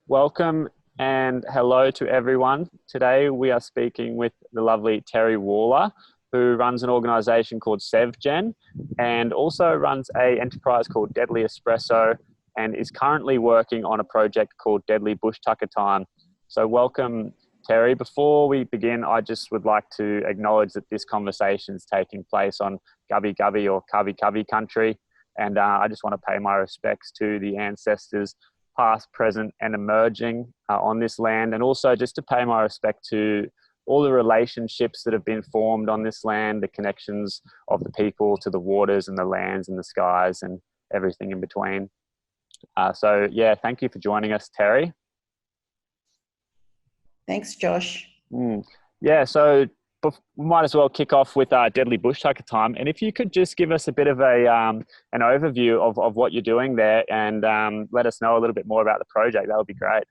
Welcome and hello to everyone. Today we are speaking with the lovely Terry Waller, who runs an organisation called SevGen and also runs an enterprise called Deadly Espresso and is currently working on a project called Deadly Bush Tucker Time. So welcome, Terry. Before we begin, I just would like to acknowledge that this conversation is taking place on Gubbi Gubbi or Kavi Kavi country. And I just want to pay my respects to the ancestors, past, present, and emerging on this land. And also just to pay my respect to all the relationships that have been formed on this land, the connections of the people to the waters and the lands and the skies and everything in between. So yeah, thank you for joining us, Terry. Thanks, Josh. Yeah, so we might as well kick off with Deadly Bush Tucker Time. And if you could just give us a bit of an overview of what you're doing there and let us know a little bit more about the project, that would be great.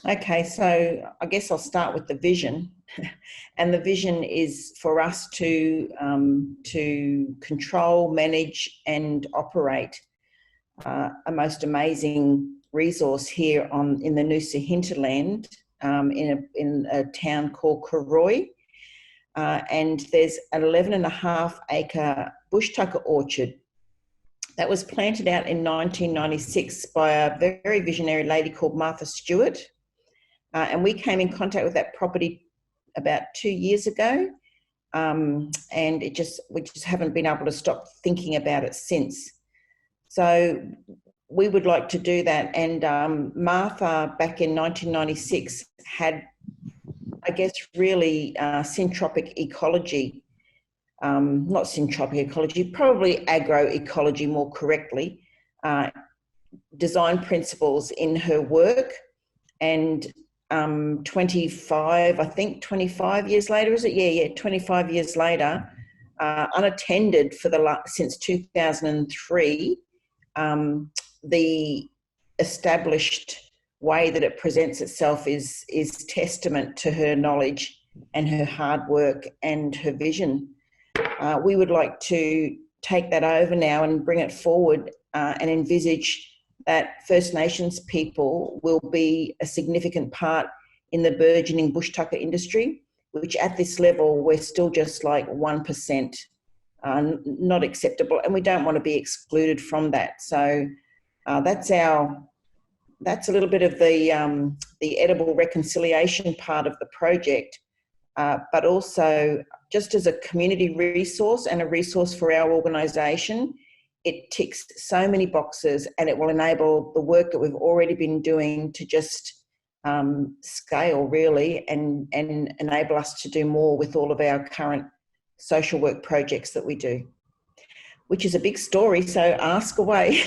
Okay, so I guess I'll start with the vision. And the vision is for us to control, manage and operate a most amazing resource here in the Noosa hinterland in a town called Koroi. And there's an 11.5 acre bush tucker orchard that was planted out in 1996 by a very visionary lady called Martha Stewart. And we came in contact with that property about 2 years ago. And we just haven't been able to stop thinking about it since. So we would like to do that. And Martha, back in 1996, had, I guess, really syntropic ecology, not syntropic ecology, probably agroecology more correctly, design principles in her work. And 25 years later, is it? Yeah, 25 years later, unattended since 2003, the established way that it presents itself is testament to her knowledge and her hard work and her vision. We would like to take that over now and bring it forward and envisage that First Nations people will be a significant part in the burgeoning bush tucker industry, which at this level, we're still just like 1%, not acceptable, and we don't want to be excluded from that. So that's a little bit of the edible reconciliation part of the project, but also just as a community resource and a resource for our organisation. It ticks so many boxes and it will enable the work that we've already been doing to just scale really and enable us to do more with all of our current social work projects that we do, which is a big story. So ask away.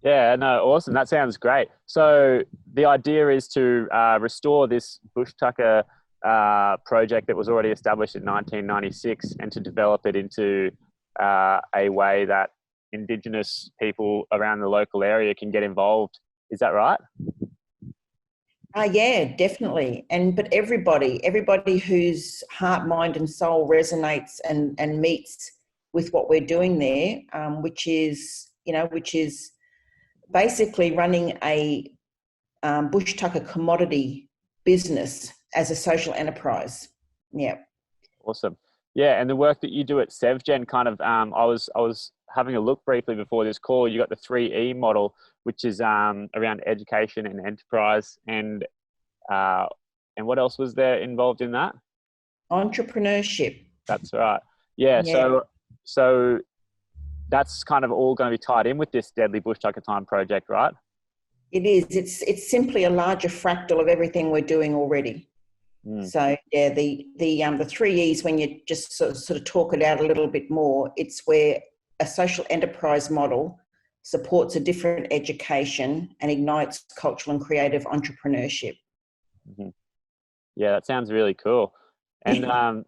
Yeah, no, awesome. That sounds great. So the idea is to restore this bush tucker project that was already established in 1996 and to develop it into a way that Indigenous people around the local area can get involved. Is that right? Yeah, definitely. But everybody whose heart, mind and soul resonates and meets with what we're doing there, which is basically running a bush tucker commodity business as a social enterprise. Yeah. Awesome. Yeah, and the work that you do at SevGen kind of, I was having a look briefly before this call. You got the 3E model, which is around education and enterprise, and what else was there involved in that? Entrepreneurship. That's right. Yeah. So that's kind of all going to be tied in with this Deadly Bush Tucker Time project, right? It is. It's simply a larger fractal of everything we're doing already. So yeah, the 3 E's, when you just sort of talk it out a little bit more, it's where a social enterprise model supports a different education and ignites cultural and creative entrepreneurship. Mm-hmm. Yeah, that sounds really cool. And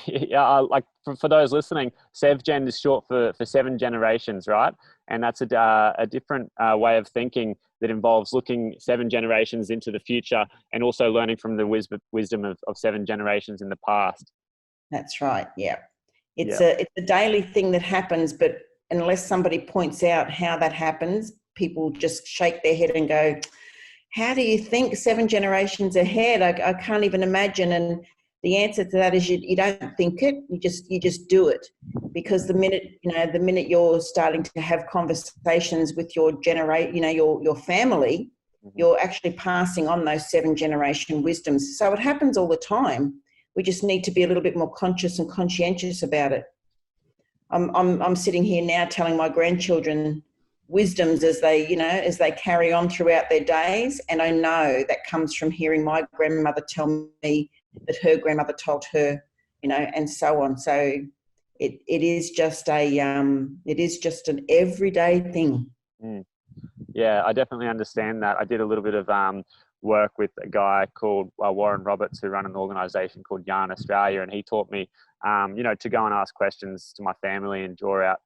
yeah, like for those listening, SevGen is short for 7 generations, right? And that's a different way of thinking that involves looking 7 generations into the future and also learning from the wisdom of 7 generations in the past. That's right. Yeah. It's a daily thing that happens, but unless somebody points out how that happens, people just shake their head and go, how do you think 7 generations ahead? I can't even imagine. And the answer to that is you don't think it, you just do it. Because the minute you're starting to have conversations with your your family, you're actually passing on those 7 generation wisdoms. So it happens all the time. We just need to be a little bit more conscious and conscientious about it. I'm sitting here now telling my grandchildren wisdoms as they carry on throughout their days, and I know that comes from hearing my grandmother tell me that her grandmother told her, and so on. So it is just an everyday thing. Yeah, I definitely understand that. I did a little bit of work with a guy called Warren Roberts, who run an organisation called Yarn Australia, and he taught me, to go and ask questions to my family and draw out,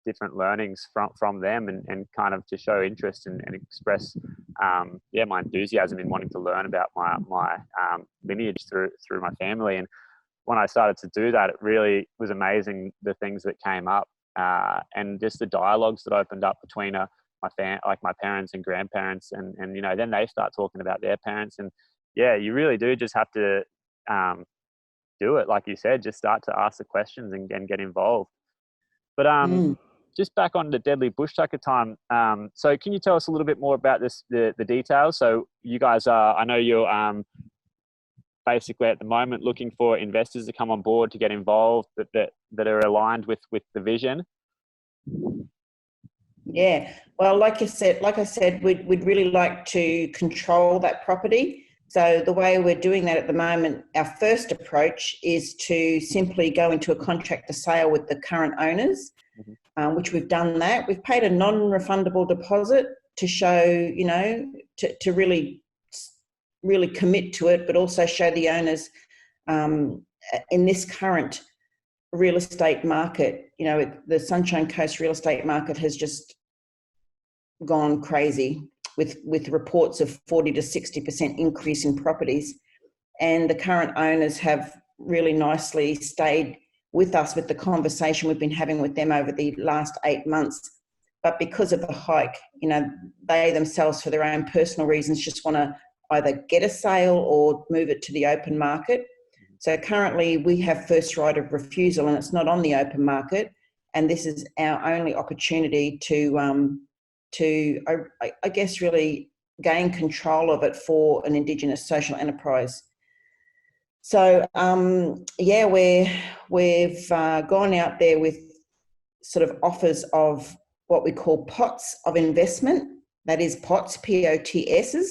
different learnings from them, and kind of to show interest and express, my enthusiasm in wanting to learn about my lineage through my family. And when I started to do that, it really was amazing, the things that came up, and just the dialogues that opened up between my parents and grandparents, and then they start talking about their parents, and you really do just have to do it, like you said, just start to ask the questions and get involved. But just back on the Deadly Bushtucker time. So can you tell us a little bit more about the details? So you guys I know you're basically at the moment looking for investors to come on board to get involved that are aligned with the vision. Yeah, well, like I said, we'd really like to control that property. So the way we're doing that at the moment, our first approach is to simply go into a contract to sale with the current owners, which we've done that. We've paid a non-refundable deposit to show, to really commit to it, but also show the owners in this current real estate market, the Sunshine Coast real estate market has just gone crazy with reports of 40 to 60% increase in properties. And the current owners have really nicely stayed with us with the conversation we've been having with them over the last 8 months. But because of the hike, they themselves, for their own personal reasons, just want to either get a sale or move it to the open market. So currently we have first right of refusal, and it's not on the open market. And this is our only opportunity to I guess, really gain control of it for an Indigenous social enterprise. So, we've gone out there with sort of offers of what we call pots of investment. That is pots, POTSs,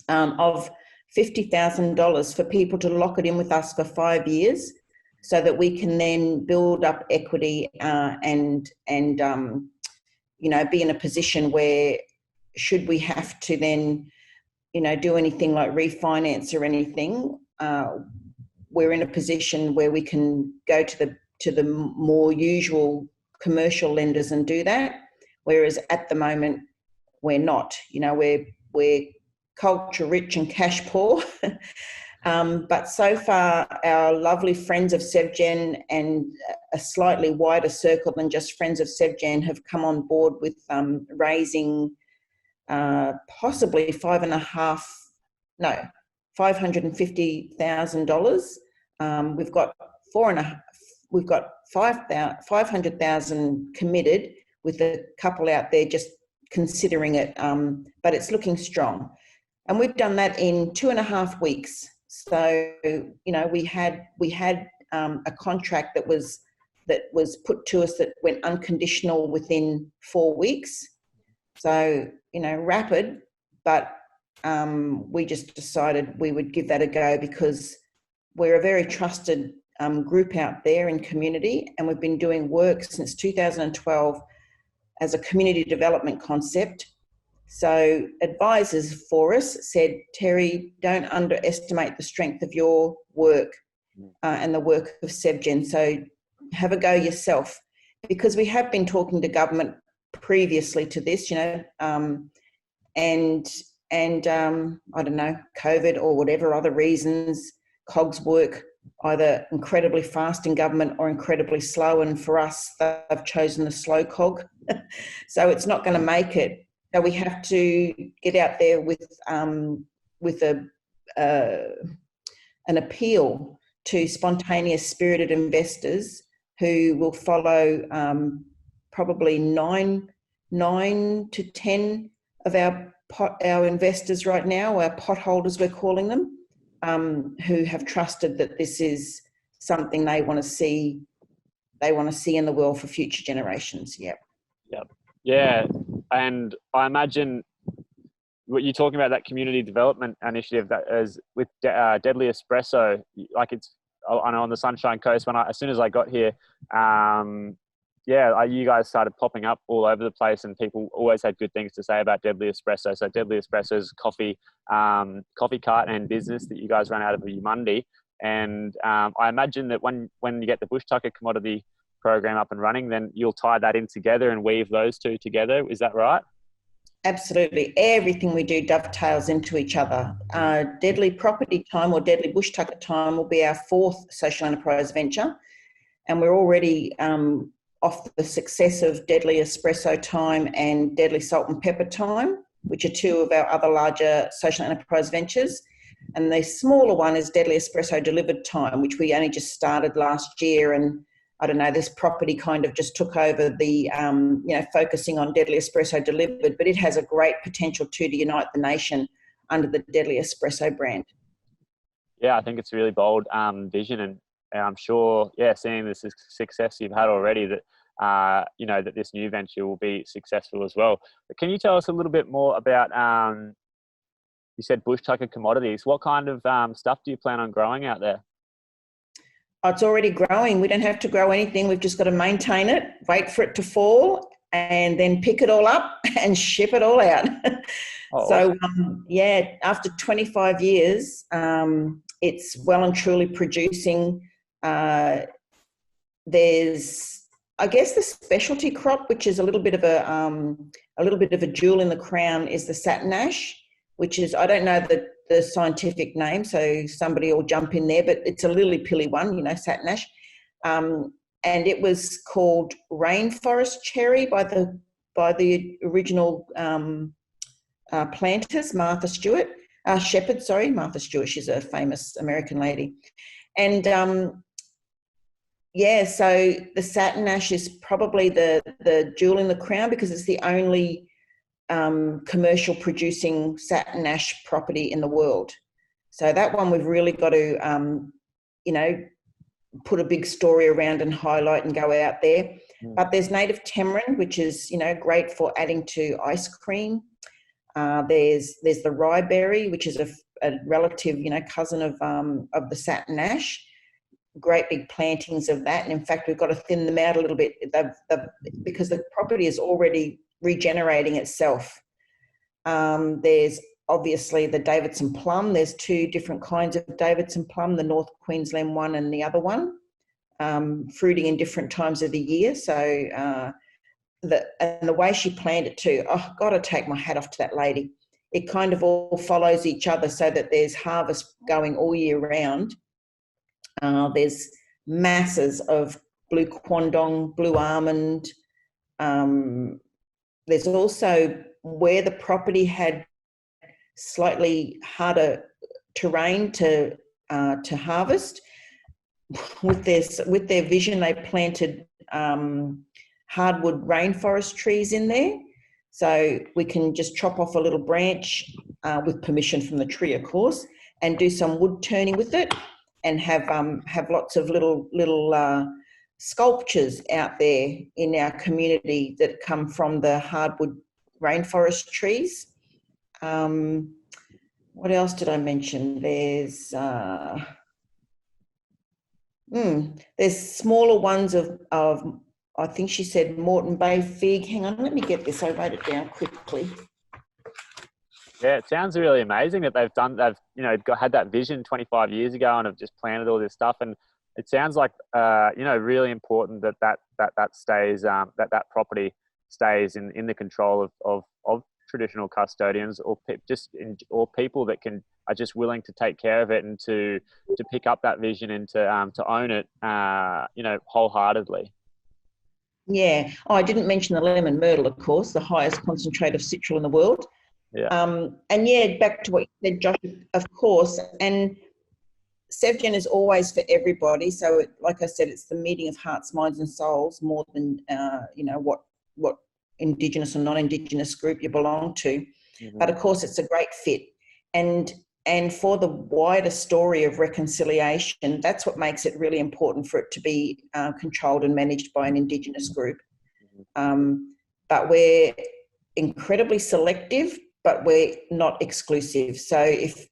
of $50,000 for people to lock it in with us for 5 years, so that we can then build up equity and be in a position where, should we have to then, do anything like refinance or anything, we're in a position where we can go to the more usual commercial lenders and do that. Whereas at the moment we're not. We're culture rich and cash poor. But so far, our lovely friends of SevGen and a slightly wider circle than just friends of SevGen have come on board with raising possibly $550,000. We've got 500,000 committed, with a couple out there just considering it, but it's looking strong. And we've done that in 2.5 weeks. So, we had a contract that was put to us that went unconditional within 4 weeks. So, rapid, but we just decided we would give that a go, because we're a very trusted group out there in community, and we've been doing work since 2012 as a community development concept. So advisors for us said, Terry, don't underestimate the strength of your work and the work of SevGen. So have a go yourself, because we have been talking to government previously to this, and I don't know, COVID or whatever other reasons, cogs work either incredibly fast in government or incredibly slow. And for us, they've chosen the slow cog. So it's not going to make it So we have to get out there with an appeal to spontaneous, spirited investors who will follow probably nine to 10 of our investors right now, our potholders we're calling them, who have trusted that this is something they want to see. They want to see in the world for future generations. Yep. Yep. Yeah, and I imagine what you're talking about, that community development initiative that is with Deadly Espresso, like I know on the Sunshine Coast, as soon as I got here, you guys started popping up all over the place, and people always had good things to say about Deadly Espresso. So Deadly Espresso's coffee cart and business that you guys run out of Eumundi. And I imagine that when you get the Bush Tucker commodity program up and running, then you'll tie that in together and weave those two together. Is that right? Absolutely. Everything we do dovetails into each other. Deadly Property Time, or Deadly Bush Tucker Time, will be our 4th social enterprise venture. And we're already off the success of Deadly Espresso Time and Deadly Salt and Pepper Time, which are 2 of our other larger social enterprise ventures. And the smaller one is Deadly Espresso Delivered Time, which we only just started last year. And I don't know, this property kind of just took over the, focusing on Deadly Espresso Delivered, but it has a great potential to unite the nation under the Deadly Espresso brand. Yeah, I think it's a really bold vision, and I'm sure, seeing the success you've had already, that that this new venture will be successful as well. But can you tell us a little bit more about? You said Bush Tucker Commodities. What kind of stuff do you plan on growing out there? Oh, it's already growing. We don't have to grow anything. We've just got to maintain it, wait for it to fall, and then pick it all up and ship it all out. Oh, so, after 25 years, it's well and truly producing. There's, I guess, the specialty crop, which is a little bit of a jewel in the crown, is the satin ash, which is, I don't know the scientific name, so somebody will jump in there, but it's a lily-pilly one, satin ash. And it was called rainforest cherry by the original planters, Martha Stewart. Martha Stewart. She's a famous American lady. And so the satin ash is probably the jewel in the crown, because it's the only commercial producing satin ash property in the world. So that one we've really got to, put a big story around and highlight and go out there. But there's native tamarind, which is, great for adding to ice cream. There's the rye berry, which is a relative, cousin of the satin ash. Great big plantings of that. And in fact, we've got to thin them out a little bit because the property is already regenerating itself. There's obviously the Davidson plum. There's 2 different kinds of Davidson plum, the North Queensland one and the other one, fruiting in different times of the year. So the way she planned it too, I've got to take my hat off to that lady. It kind of all follows each other so that there's harvest going all year round. There's masses of blue quandong, blue almond. There's also, where the property had slightly harder terrain to harvest, with their vision, they planted hardwood rainforest trees in there. So we can just chop off a little branch with permission from the tree, of course, and do some wood turning with it, and have lots of little sculptures out there in our community that come from the hardwood rainforest trees. What else did I mention? There's smaller ones of I think she said Moreton Bay fig. Hang on, let me get this. I wrote it down quickly. Yeah, it sounds really amazing that they've had that vision 25 years ago and have just planted all this stuff. And it sounds like really important that stays that property stays in the control of traditional custodians, or people that are just willing to take care of it and to pick up that vision and to own it wholeheartedly. Yeah. Oh, I didn't mention the lemon myrtle, of course, the highest concentrate of citral in the world. Yeah. And yeah, back to what you said, Josh, of course. And SevGen is always for everybody. So, like I said, it's the meeting of hearts, minds, and souls more than what Indigenous or non-Indigenous group you belong to. Mm-hmm. But of course, it's a great fit, and for the wider story of reconciliation, that's what makes it really important for it to be controlled and managed by an Indigenous group. But we're incredibly selective, but we're not exclusive. So if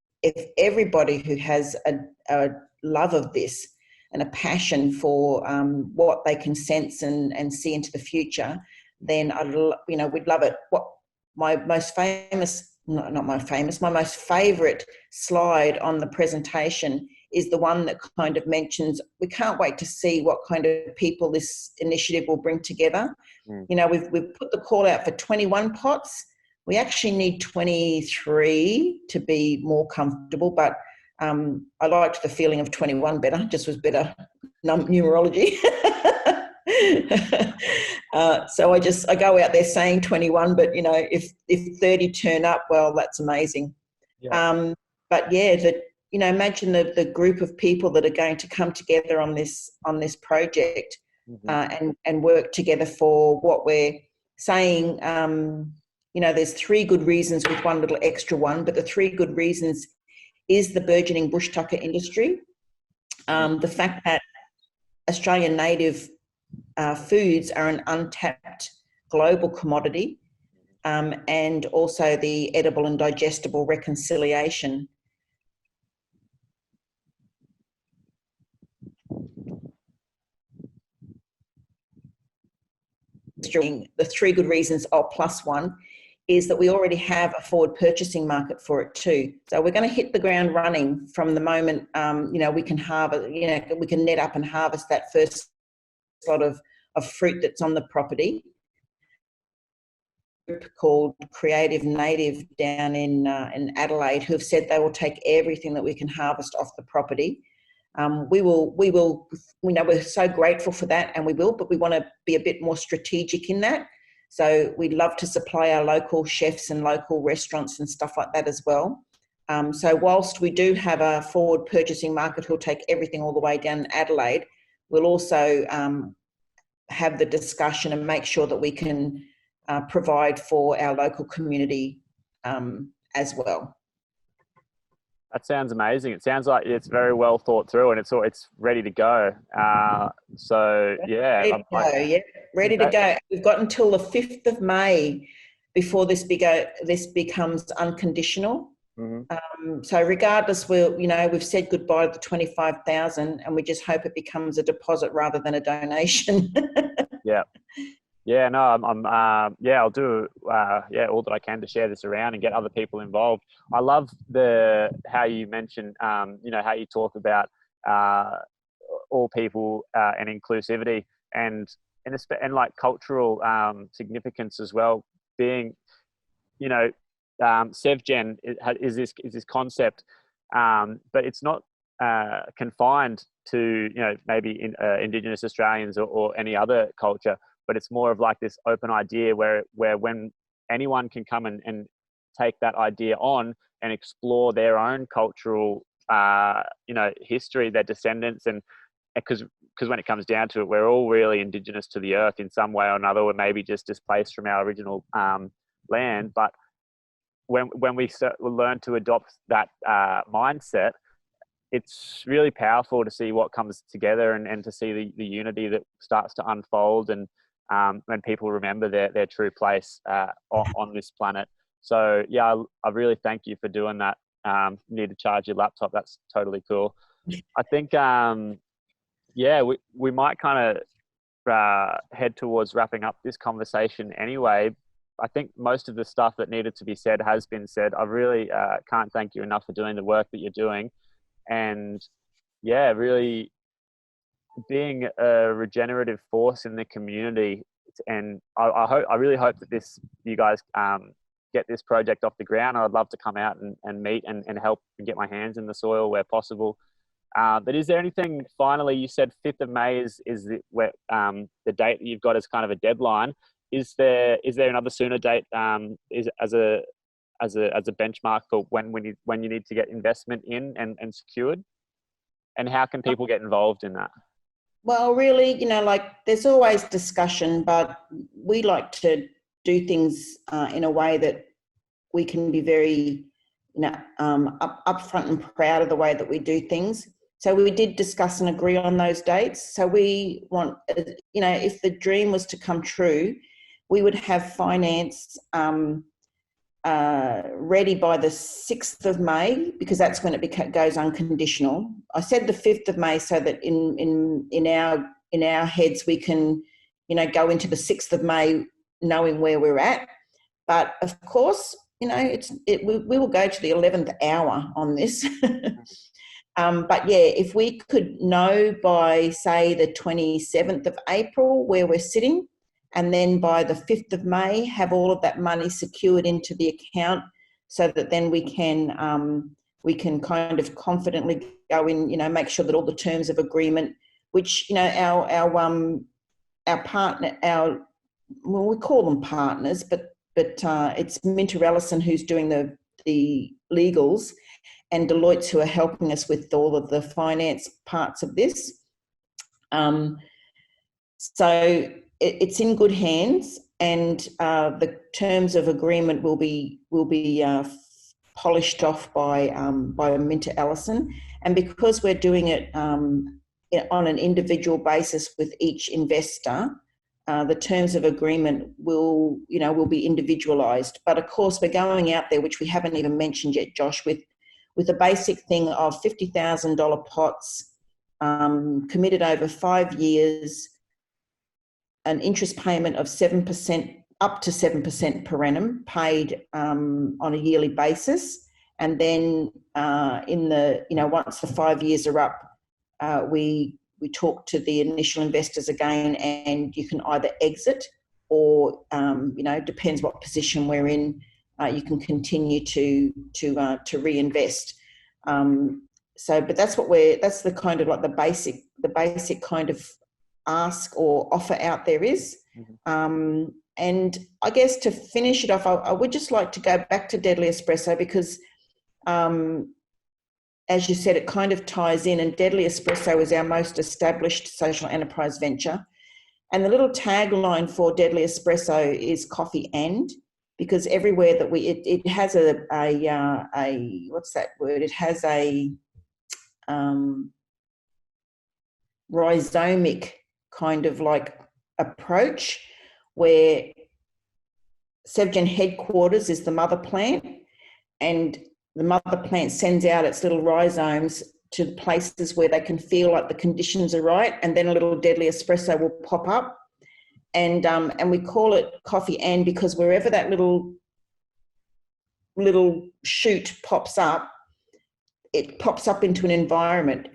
everybody who has a love of this and a passion for what they can sense and see into the future, then we'd love it. What my most famous, not my famous, my most favourite slide on the presentation is the one that kind of mentions we can't wait to see what kind of people this initiative will bring together. We've put the call out for 21 pots. We actually need 23 to be more comfortable, but I liked the feeling of 21 better, just was better numerology. So I go out there saying 21, but if 30 turn up, well, that's amazing. Yeah. But yeah, imagine the group of people that are going to come together on this project, and work together for what we're saying. There's 3 good reasons with one little extra one, but the 3 good reasons is the burgeoning bush tucker industry, the fact that Australian native foods are an untapped global commodity, and also the edible and digestible reconciliation. The 3 good reasons, plus one, is that we already have a forward purchasing market for it too. So we're going to hit the ground running from the moment, we can harvest, we can net up and harvest that first lot of fruit that's on the property. Called Creative Native down in Adelaide, who have said they will take everything that we can harvest off the property. We will, we're so grateful for that, and we will, but we want to be a bit more strategic in that. So we'd love to supply our local chefs and local restaurants and stuff like that as well. So whilst we do have a forward purchasing market who'll take everything all the way down in Adelaide, we'll also have the discussion and make sure that we can provide for our local community as well. That sounds amazing. It sounds like it's very well thought through, and it's ready to go. So yeah, ready to go. We've got until the 5th of May before this becomes unconditional. So regardless, we've said goodbye to the 25,000, and we just hope it becomes a deposit rather than a donation. Yeah, no, I'll do all that I can to share this around and get other people involved. I love how you mentioned, how you talk about all people and inclusivity and like cultural significance as well. Being, SevGen is this concept, but it's not confined to maybe Indigenous Australians or any other culture. But it's more of like this open idea where when anyone can come and take that idea on and explore their own cultural, history, their descendants, and because when it comes down to it, we're all really Indigenous to the earth in some way or another. We're maybe just displaced from our original land. But when we learn to adopt that mindset, it's really powerful to see what comes together and to see the unity that starts to unfold, and when people remember their true place on this planet. So yeah, I really thank you for doing that. You need to charge your laptop. That's totally cool. I think we might kind of head towards wrapping up this conversation anyway. I think most of the stuff that needed to be said has been said. I really can't thank you enough for doing the work that you're doing, and really being a regenerative force in the community. And I really hope that you guys get this project off the ground. I'd love to come out and meet and help and get my hands in the soil where possible. But is there anything, finally, you said 5th of May is the date that you've got as kind of a deadline. Is there another sooner date as a benchmark for when you need to get investment in and secured? And how can people get involved in that? Well, really, there's always discussion, but we like to do things in a way that we can be very, upfront and proud of the way that we do things. So we did discuss and agree on those dates. So we want, if the dream was to come true, we would have finance ready by the 6th of May, because that's when it goes unconditional. I said the 5th of May so that in our heads we can, go into the 6th of May knowing where we're at. But of course, we will go to the 11th hour on this. But yeah, if we could know by, say, the 27th of April where we're sitting, and then by the 5th of May have all of that money secured into the account, so that then we can kind of confidently go in, make sure that all the terms of agreement, which our partner, we call them partners, but it's Minter Ellison who's doing the legals, and Deloitte who are helping us with all of the finance parts of this. So it's in good hands, and the terms of agreement will be polished off by Minter Ellison. And because we're doing it on an individual basis with each investor, the terms of agreement will be individualised. But of course, we're going out there, which we haven't even mentioned yet, Josh, with a basic thing of $50,000 pots, committed over 5 years, an interest payment of 7%, up to 7% per annum, paid on a yearly basis. And then once the 5 years are up, we talk to the initial investors again, and you can either exit or, depends what position we're in, you can continue to reinvest. But that's that's the kind of like the basic kind of ask or offer out there is. Mm-hmm. And I guess to finish it off, I would just like to go back to Deadly Espresso, because as you said, it kind of ties in, and Deadly Espresso is our most established social enterprise venture. And the little tagline for Deadly Espresso is coffee and, because everywhere that it has a what's that word? It has a rhizomic kind of like approach, where Sevgen headquarters is the mother plant, and the mother plant sends out its little rhizomes to places where they can feel like the conditions are right, and then a little Deadly Espresso will pop up. And we call it coffee and, because wherever that little shoot pops up, it pops up into an environment.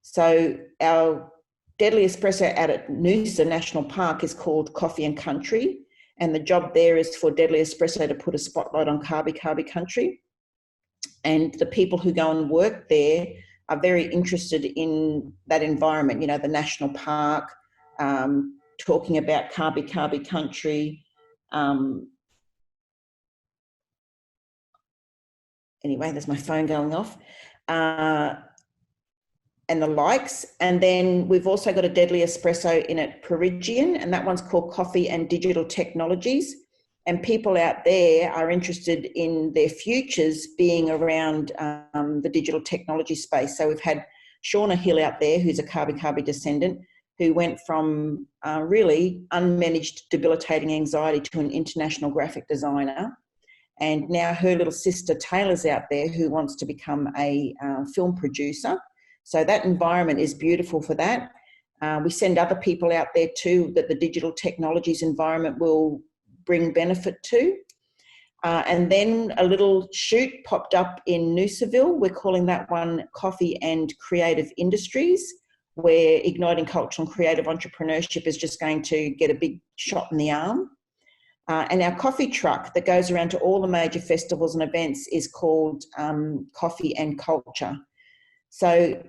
So our Deadly Espresso out at Noosa National Park is called Coffee and Country, and the job there is for Deadly Espresso to put a spotlight on Kabi Country. And the people who go and work there are very interested in that environment, the national park, talking about Kabi Country. Anyway, there's my phone going off. And the likes. And then we've also got a Deadly Espresso in at Perigian, and that one's called Coffee and Digital Technologies. And people out there are interested in their futures being around the digital technology space. So we've had Shauna Hill out there, who's a Kabi descendant, who went from really unmanaged debilitating anxiety to an international graphic designer. And now her little sister Taylor's out there, who wants to become a film producer. So that environment is beautiful for that. We send other people out there too that the digital technologies environment will bring benefit to. And then a little shoot popped up in Noosaville. We're calling that one Coffee and Creative Industries, where igniting cultural and creative entrepreneurship is just going to get a big shot in the arm. And our coffee truck that goes around to all the major festivals and events is called Coffee and Culture. So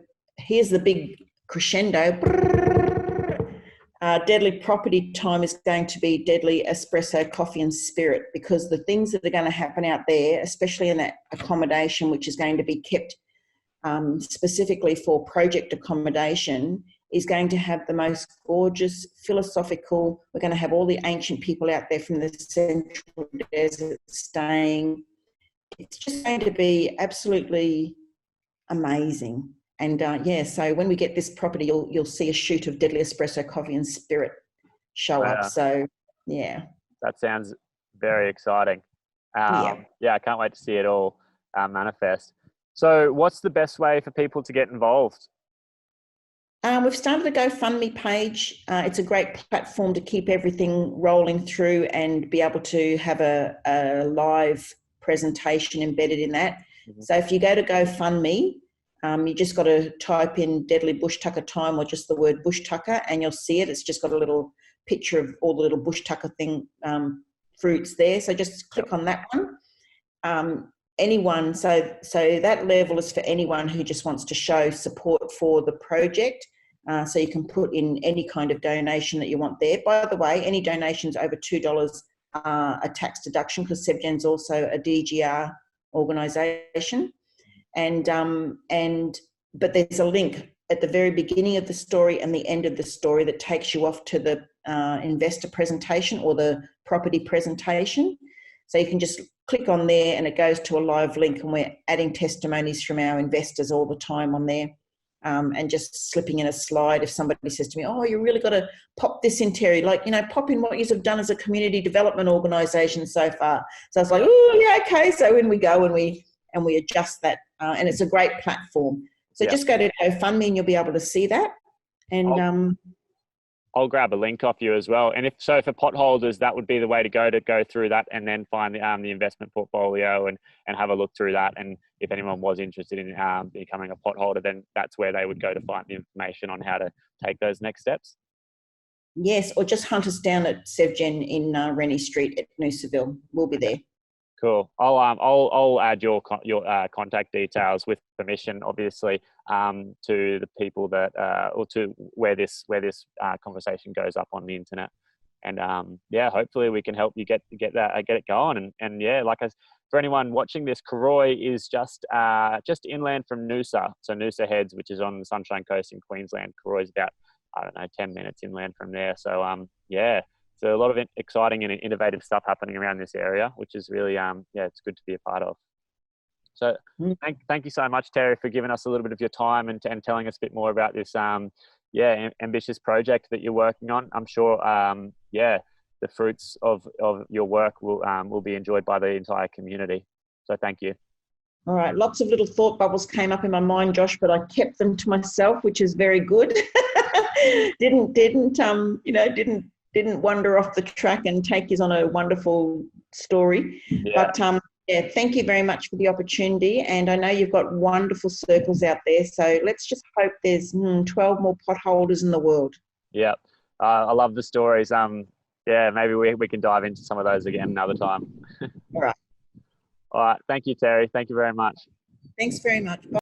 here's the big crescendo. Deadly property time is going to be Deadly Espresso Coffee and Spirit, because the things that are going to happen out there, especially in that accommodation, which is going to be kept specifically for project accommodation, is going to have the most gorgeous philosophical. We're going to have all the ancient people out there from the Central Desert staying. It's just going to be absolutely amazing. And so when we get this property, you'll see a shoot of Deadly Espresso Coffee and Spirit show up. So yeah, that sounds very exciting. I can't wait to see it all manifest. So what's the best way for people to get involved? We've started a GoFundMe page. It's a great platform to keep everything rolling through and be able to have a live presentation embedded in that. Mm-hmm. So if you go to GoFundMe, you just got to type in Deadly Bush Tucker Time or just the word Bush Tucker, and you'll see it. It's just got a little picture of all the little Bush Tucker fruits there. So just click on that one. Anyone, so that level is for anyone who just wants to show support for the project. So you can put in any kind of donation that you want there. By the way, any donations over $2 are a tax deduction, because SevGen's also a DGR organisation. But there's a link at the very beginning of the story and the end of the story that takes you off to the investor presentation or the property presentation. So you can just click on there and it goes to a live link, and we're adding testimonies from our investors all the time on there, and just slipping in a slide if somebody says to me, oh, you really got to pop this in, Terry, like, pop in what you have done as a community development organisation so far. So I was like, oh, yeah, okay. So when we go and we adjust that, and it's a great platform. So just go to GoFundMe and you'll be able to see that. And I'll grab a link off you as well. And for potholders, that would be the way to go through that and then find the investment portfolio and have a look through that. And if anyone was interested in becoming a potholder, then that's where they would go to find the information on how to take those next steps. Yes, or just hunt us down at SevGen in Rennie Street at Noosaville. We'll be there. Cool. I'll add your contact details with permission, obviously, to the people that or to where this conversation goes up on the internet, and hopefully we can help you get it going. And for anyone watching this, Cooroy is just inland from Noosa. So Noosa Heads, which is on the Sunshine Coast in Queensland, Cooroy is about 10 minutes inland from there. So So a lot of exciting and innovative stuff happening around this area, which is really, it's good to be a part of. So thank you so much, Terry, for giving us a little bit of your time and telling us a bit more about this, ambitious project that you're working on. I'm sure, the fruits of your work will be enjoyed by the entire community. So thank you. All right. Lots of little thought bubbles came up in my mind, Josh, but I kept them to myself, which is very good. Didn't wander off the track and take you on a wonderful story. Yeah. But thank you very much for the opportunity. And I know you've got wonderful circles out there. So let's just hope there's 12 more potholders in the world. Yeah. I love the stories. Maybe we can dive into some of those again another time. All right. All right. Thank you, Terry. Thank you very much. Thanks very much. Bye.